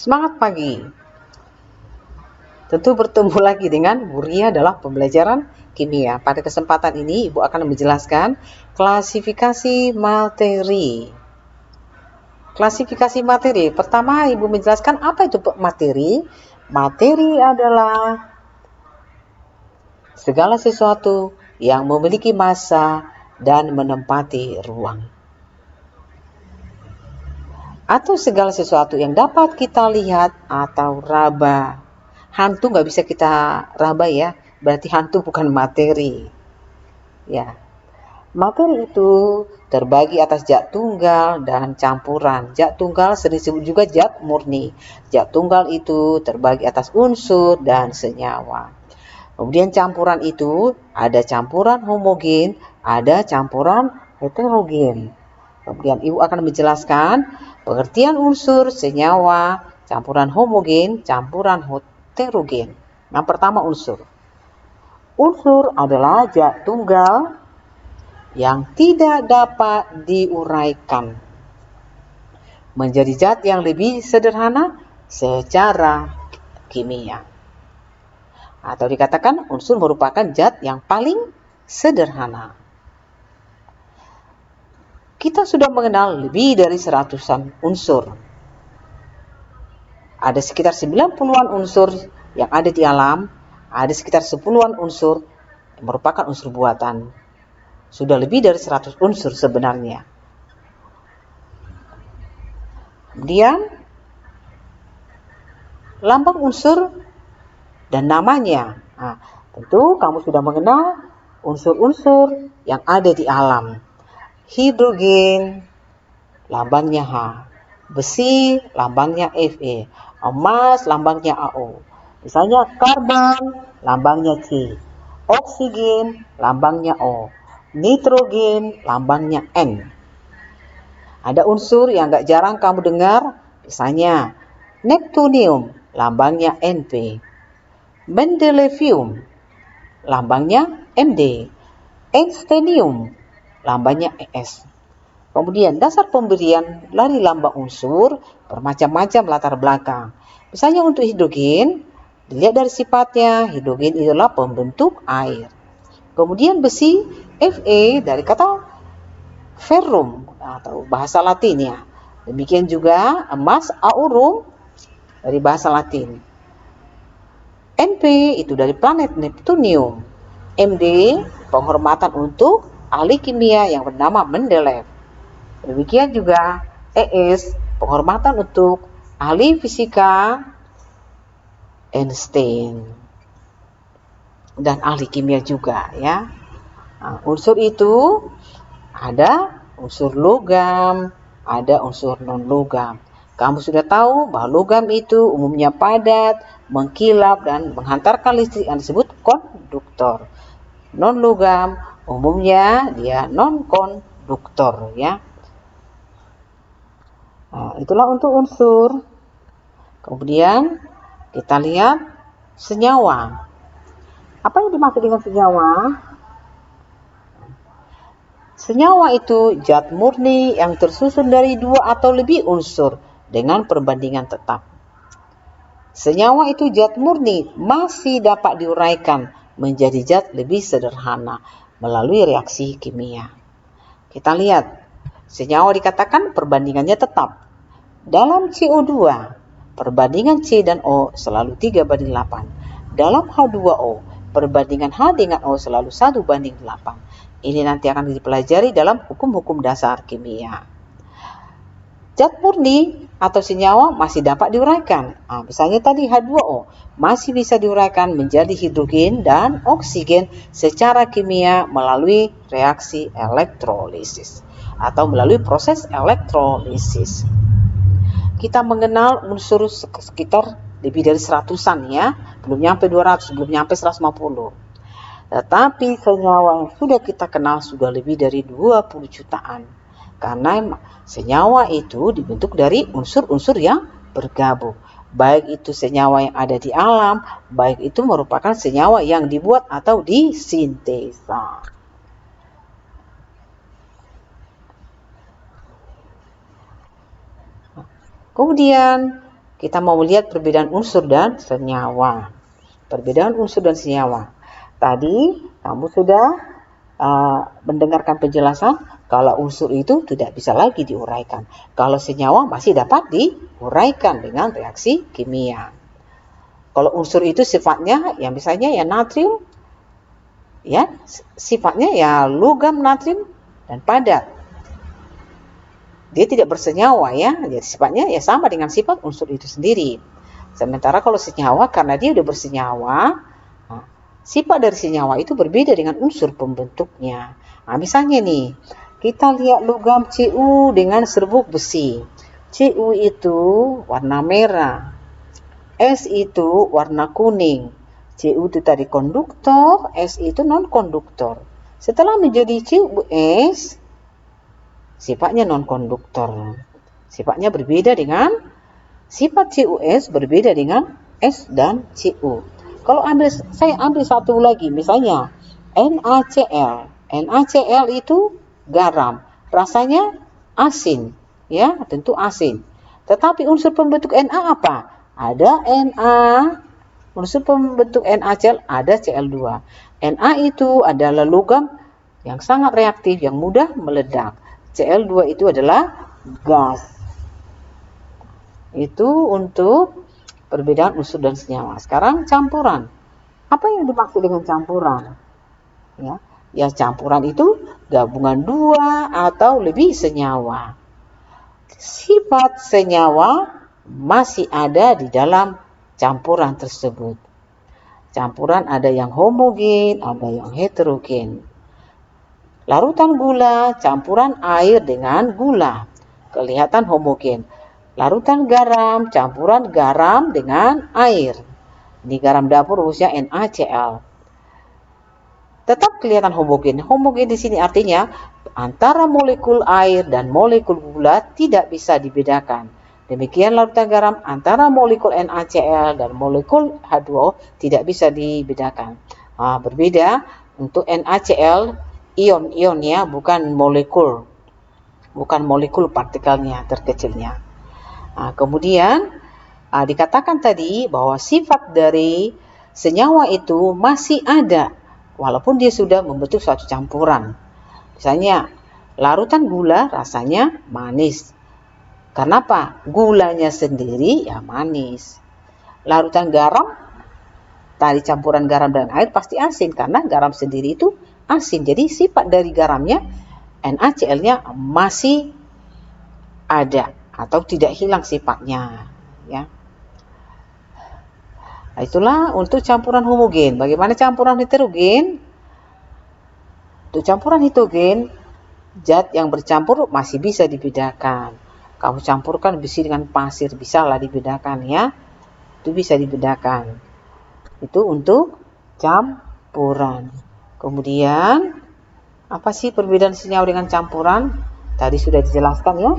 Semangat pagi. Tentu bertemu lagi dengan Bu Ria dalam pembelajaran kimia. Pada kesempatan ini Ibu akan menjelaskan klasifikasi materi. Klasifikasi materi. Pertama Ibu menjelaskan apa itu materi. Materi adalah segala sesuatu yang memiliki massa dan menempati ruang. Atau segala sesuatu yang dapat kita lihat atau raba. Hantu nggak bisa kita raba ya, berarti hantu bukan materi. Ya, materi itu terbagi atas zat tunggal dan campuran. Zat tunggal sering disebut juga zat murni. Zat tunggal itu terbagi atas unsur dan senyawa. Kemudian campuran itu ada campuran homogen, ada campuran heterogen. Kemudian Ibu akan menjelaskan pengertian unsur, senyawa, campuran homogen, campuran heterogen. Yang pertama unsur. Unsur adalah zat tunggal yang tidak dapat diuraikan menjadi zat yang lebih sederhana secara kimia. Atau dikatakan unsur merupakan zat yang paling sederhana. Kita sudah mengenal lebih dari 100-an unsur. Ada sekitar 90-an unsur yang ada di alam, ada sekitar 10-an unsur yang merupakan unsur buatan. Sudah lebih dari 100 unsur sebenarnya. Kemudian, lambang unsur dan namanya. Nah, tentu kamu sudah mengenal unsur-unsur yang ada di alam. Hidrogen, lambangnya H. Besi, lambangnya Fe. Emas, lambangnya AO. Misalnya karbon, lambangnya C. Oksigen, lambangnya O. Nitrogen, lambangnya N. Ada unsur yang gak jarang kamu dengar, misalnya neptunium, lambangnya Np. Mendelevium, lambangnya Md. Einsteinium, lambangnya Es. Kemudian dasar pemberian dari lambang unsur bermacam-macam latar belakang. Misalnya untuk hidrogen, dilihat dari sifatnya, hidrogen adalah pembentuk air. Kemudian besi, Fe dari kata ferrum atau bahasa Latin ya. Demikian juga emas, aurum dari bahasa Latin. Np itu dari planet Neptunium. Md penghormatan untuk ahli kimia yang bernama Mendeleev. Demikian juga Es penghormatan untuk ahli fisika Einstein dan ahli kimia juga ya. Nah, unsur itu ada unsur logam, ada unsur non logam. Kamu sudah tahu bahwa logam itu umumnya padat, mengkilap dan menghantarkan listrik yang disebut konduktor. Non logam umumnya dia non konduktor ya. Nah, itulah untuk unsur. Kemudian kita lihat senyawa. Apa yang dimaksud dengan senyawa? Senyawa itu zat murni yang tersusun dari 2 atau lebih unsur dengan perbandingan tetap. Senyawa itu zat murni masih dapat diuraikan menjadi zat lebih sederhana melalui reaksi kimia. Kita lihat, senyawa dikatakan perbandingannya tetap. Dalam CO2, perbandingan C dan O selalu 3:8. Dalam H2O, perbandingan H dengan O selalu 1:8. Ini nanti akan dipelajari dalam hukum-hukum dasar kimia. Zat murni atau senyawa masih dapat diuraikan. Nah, misalnya tadi H2O masih bisa diuraikan menjadi hidrogen dan oksigen secara kimia melalui reaksi elektrolisis atau melalui proses elektrolisis. Kita mengenal unsur sekitar lebih dari 100-an ya, belum nyampe 200, belum nyampe 150. Tetapi senyawa yang sudah kita kenal sudah lebih dari 20 jutaan. Karena senyawa itu dibentuk dari unsur-unsur yang bergabung. Baik itu senyawa yang ada di alam, baik itu merupakan senyawa yang dibuat atau disintesa. Kemudian kita mau melihat perbedaan unsur dan senyawa. Perbedaan unsur dan senyawa. Tadi kamu sudah mendengarkan penjelasan kalau unsur itu tidak bisa lagi diuraikan. Kalau senyawa masih dapat diuraikan dengan reaksi kimia. Kalau unsur itu sifatnya ya misalnya ya natrium, ya sifatnya ya logam natrium dan padat. Dia tidak bersenyawa ya, jadi sifatnya ya sama dengan sifat unsur itu sendiri. Sementara kalau senyawa karena dia udah bersenyawa, sifat dari senyawa itu berbeda dengan unsur pembentuknya. Nah, misalnya nih, kita lihat logam Cu dengan serbuk besi. Cu itu warna merah, S itu warna kuning. Cu itu tadi konduktor, S itu non-konduktor. Setelah menjadi CuS, sifatnya non-konduktor. Sifatnya berbeda dengan sifat CuS berbeda dengan S dan Cu. Kalau saya ambil satu lagi, misalnya NaCl. NaCl itu garam, rasanya asin, ya tentu asin. Tetapi unsur pembentuk Na apa? Ada Na, unsur pembentuk NaCl ada Cl2. Na itu adalah logam yang sangat reaktif, yang mudah meledak. Cl2 itu adalah gas. Itu untuk perbedaan unsur dan senyawa. Sekarang campuran. Apa yang dimaksud dengan campuran? Ya campuran itu gabungan dua atau lebih senyawa. Sifat senyawa masih ada di dalam campuran tersebut. Campuran ada yang homogen, ada yang heterogen. Larutan gula, campuran air dengan gula, kelihatan homogen. Larutan garam, campuran garam dengan air. Ini garam dapur khususnya NaCl. Tetap kelihatan homogen. Homogen di sini artinya antara molekul air dan molekul gula tidak bisa dibedakan. Demikian larutan garam antara molekul NaCl dan molekul H2O tidak bisa dibedakan. Berbeda untuk NaCl ion-ionnya bukan molekul partikelnya terkecilnya. Kemudian dikatakan tadi bahwa sifat dari senyawa itu masih ada walaupun dia sudah membentuk suatu campuran. Misalnya larutan gula rasanya manis. Kenapa? Gulanya sendiri ya manis. Larutan garam, tadi campuran garam dan air pasti asin karena garam sendiri itu asin. Jadi sifat dari garamnya NaCl-nya masih ada atau tidak hilang sifatnya, ya. Itulah untuk campuran homogen. Bagaimana campuran heterogen? Untuk campuran heterogen, zat yang bercampur masih bisa dibedakan. Kamu campurkan besi dengan pasir, bisalah dibedakan ya. Itu bisa dibedakan. Itu untuk campuran. Kemudian, apa sih perbedaan senyawa dengan campuran? Tadi sudah dijelaskan ya.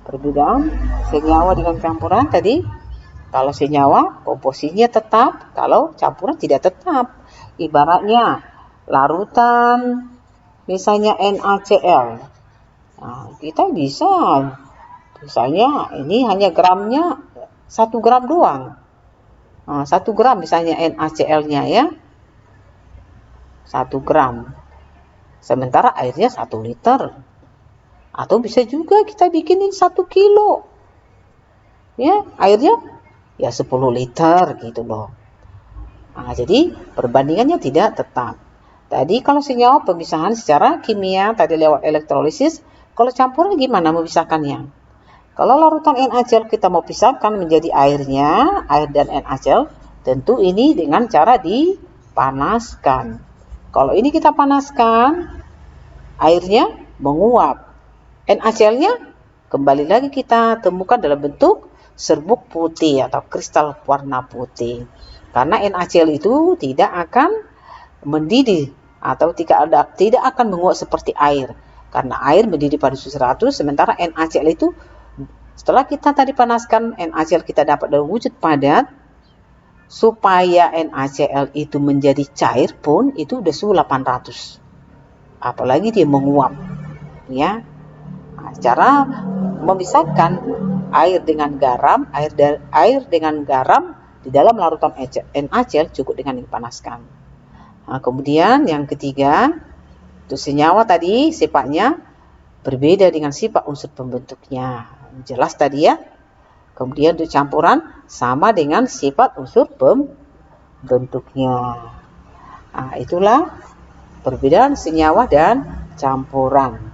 Perbedaan senyawa dengan campuran tadi. Kalau senyawa, komposisinya tetap. Kalau campuran tidak tetap. Ibaratnya, larutan, misalnya NaCl. Kita bisa, misalnya ini hanya gramnya 1 gram doang. 1 gram misalnya NaCl-nya ya. 1 gram. Sementara airnya 1 liter. Atau bisa juga kita bikinin 1 kilo. Ya, airnya ya 10 liter gitu loh. Jadi perbandingannya tidak tetap. Tadi kalau senyawa pemisahan secara kimia tadi lewat elektrolisis, kalau campuran gimana memisahkannya? Kalau larutan NaCl kita mau pisahkan menjadi airnya, air dan NaCl, tentu ini dengan cara dipanaskan. Kalau ini kita panaskan, airnya menguap. NaCl-nya kembali lagi kita temukan dalam bentuk serbuk putih atau kristal warna putih. Karena NaCl itu tidak akan mendidih atau tidak akan menguap seperti air. Karena air mendidih pada suhu 100, sementara NaCl itu setelah kita tadi panaskan, NaCl kita dapat dalam wujud padat. Supaya NaCl itu menjadi cair pun itu udah suhu 800. Apalagi dia menguap. Ya. Cara memisahkan air dengan garam, air dengan garam di dalam larutan NaCl cukup dengan dipanaskan. Nah, kemudian yang ketiga, untuk senyawa tadi sifatnya berbeda dengan sifat unsur pembentuknya. Jelas tadi ya. Kemudian untuk campuran sama dengan sifat unsur pembentuknya. Nah, itulah perbedaan senyawa dan campuran.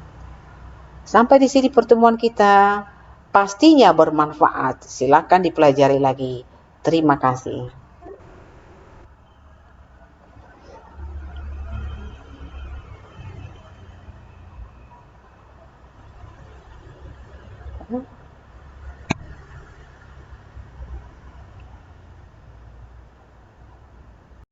Sampai di sini pertemuan kita. Pastinya bermanfaat. Silakan dipelajari lagi. Terima kasih.